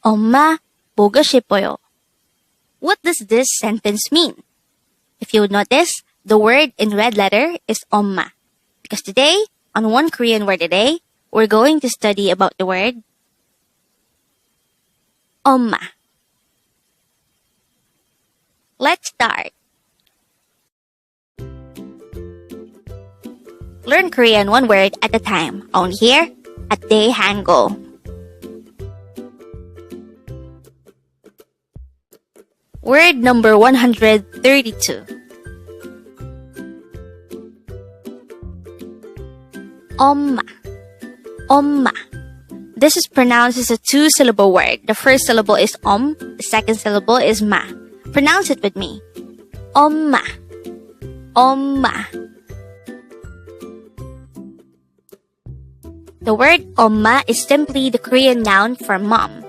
엄마 보고 싶어요. What does this sentence mean? If you would notice, the word in red letter is Omma. Because today, on One Korean Word a Day, we're going to study about the word Omma. Let's start. Learn Korean one word at a time, only here at Dae-Hangul. Word number 132. Omma. Omma. This is pronounced as a two-syllable word. The first syllable is the second syllable is ma. Pronounce it with me. Omma. Omma. The word Omma is simply the Korean noun for mom.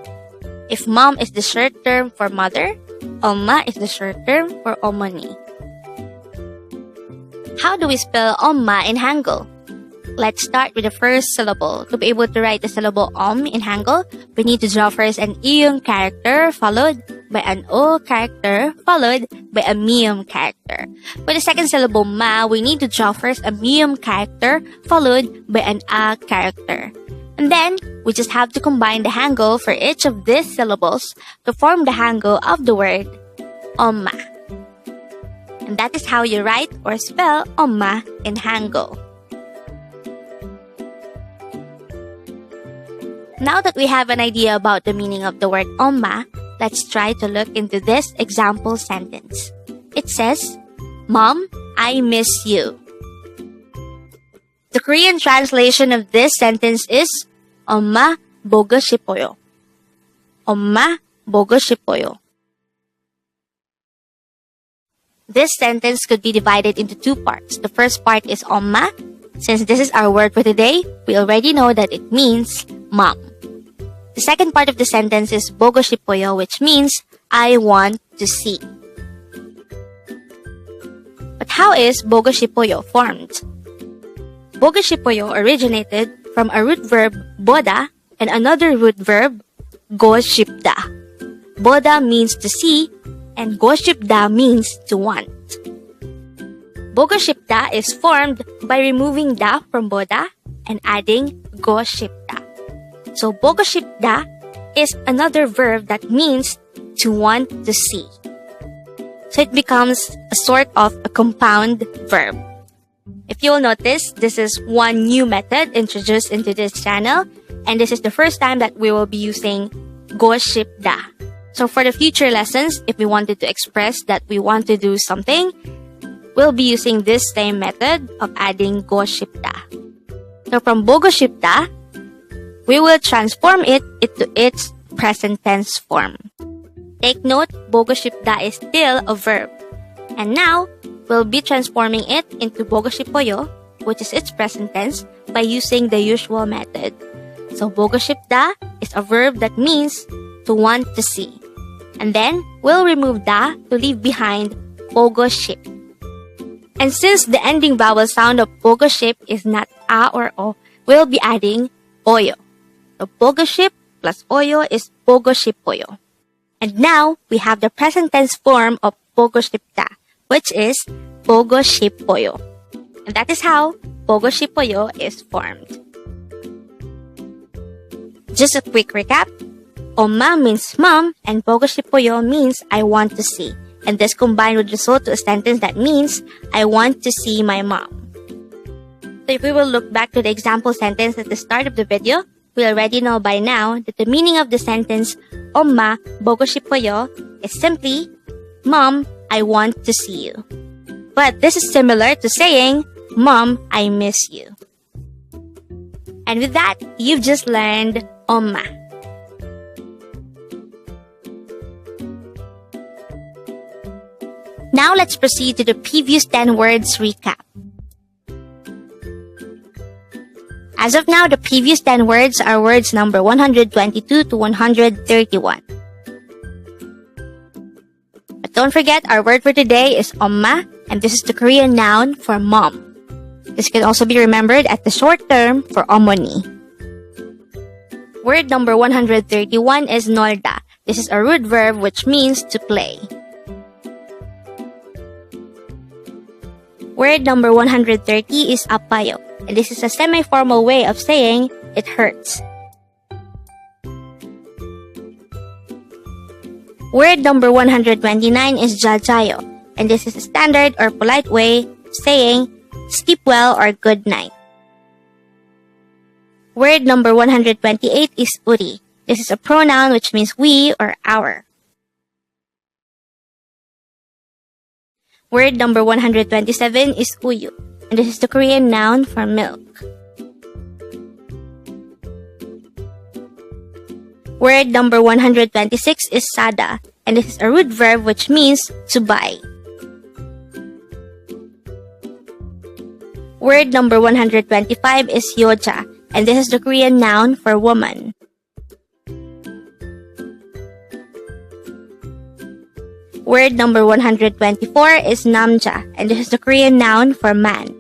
If mom is the short term for mother, Omma is the short term for 어머니. How do we spell Omma in Hangeul? Let's start with the first syllable. To be able to write the syllable in Hangeul, we need to draw first an Eom character followed by an O character followed by a Mium character. For the second syllable ma, we need to draw first a Mium character followed by an A character. And then, we just have to combine the Hangeul for each of these syllables to form the Hangeul of the word Omma. And that is how you write or spell Omma in Hangeul. Now that we have an idea about the meaning of the word Omma, let's try to look into this example sentence. It says, Mom, I miss you. The Korean translation of this sentence is 엄마 보고 싶어요. 엄마 보고 싶어요. This sentence could be divided into two parts. The first part is 엄마. Since this is our word for today, we already know that it means mom. The second part of the sentence is 보고 싶어요, which means I want to see. But how is 보고 싶어요 formed? 보고 싶어요 originated from a root verb 보다 and another root verb 보고 싶다. 보다 means to see and 보고 싶다 means to want. 보고 싶다 is formed by removing da from 보다 and adding 보고 싶다. So 보고 싶다 is another verb that means to want to see. So it becomes a sort of a compound verb. If you will notice, this is one new method introduced into this channel, and this is the first time that we will be using 보고 싶다. So for the future lessons, if we wanted to express that we want to do something, we'll be using this same method of adding 보고 싶다. So from 보고 싶다, we will transform it into its present tense form. Take note, 보고 싶다 is still a verb. And now, we'll be transforming it into 보고 싶어요, which is its present tense, by using the usual method. So 보고 싶다 is a verb that means to want to see. And then, we'll remove da to leave behind 보고 싶. And since the ending vowel sound of 보고 싶 is not a or o, we'll be adding 어요. So 보고 싶 plus 어요 is 보고 싶어요. And now, we have the present tense form of 보고 싶다, which is 보고 싶어요. And that is how 보고 싶어요 is formed. Just a quick recap. 엄마 means mom and 보고 싶어요 means I want to see. And this combined would result to a sentence that means I want to see my mom. So if we will look back to the example sentence at the start of the video, we already know by now that the meaning of the sentence 엄마 보고 싶어요 is simply Mom, I want to see you. But this is similar to saying Mom, I miss you. And with that, you've just learned 엄마. Now let's proceed to the previous 10 words recap. As of now, the previous 10 words are words number 122 to 131. But don't forget, our word for today is Omma, and this is the Korean noun for mom. This can also be remembered as the short term for 어머니. Word number 131 is Worda. This is a root verb which means to play. Word number 130 is apayo, and this is a semi-formal way of saying it hurts. Word number 129 is jajayo, and this is a standard or polite way of saying sleep well or good night. Word number 128 is uri. This is a pronoun which means we or our. Word number 127 is uyu, and this is the Korean noun for milk. Word number 126 is sada, and this is a root verb which means to buy. Word number 125 is yoja, and this is the Korean noun for woman. Word number 124 is namja, and this is the Korean noun for man.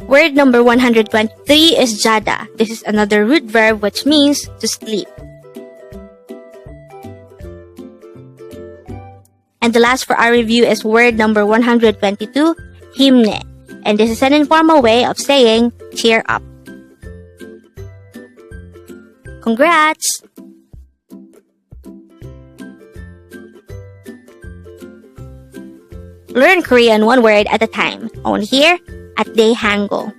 Word number 123 is jada. This is another root verb which means to sleep. And the last for our review is word number 122, himne. And this is an informal way of saying cheer up. Congrats! Learn Korean one word at a time, only here at Dae-Hangul.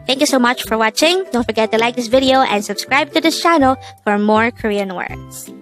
Thank you so much for watching. Don't forget to like this video and subscribe to this channel for more Korean words.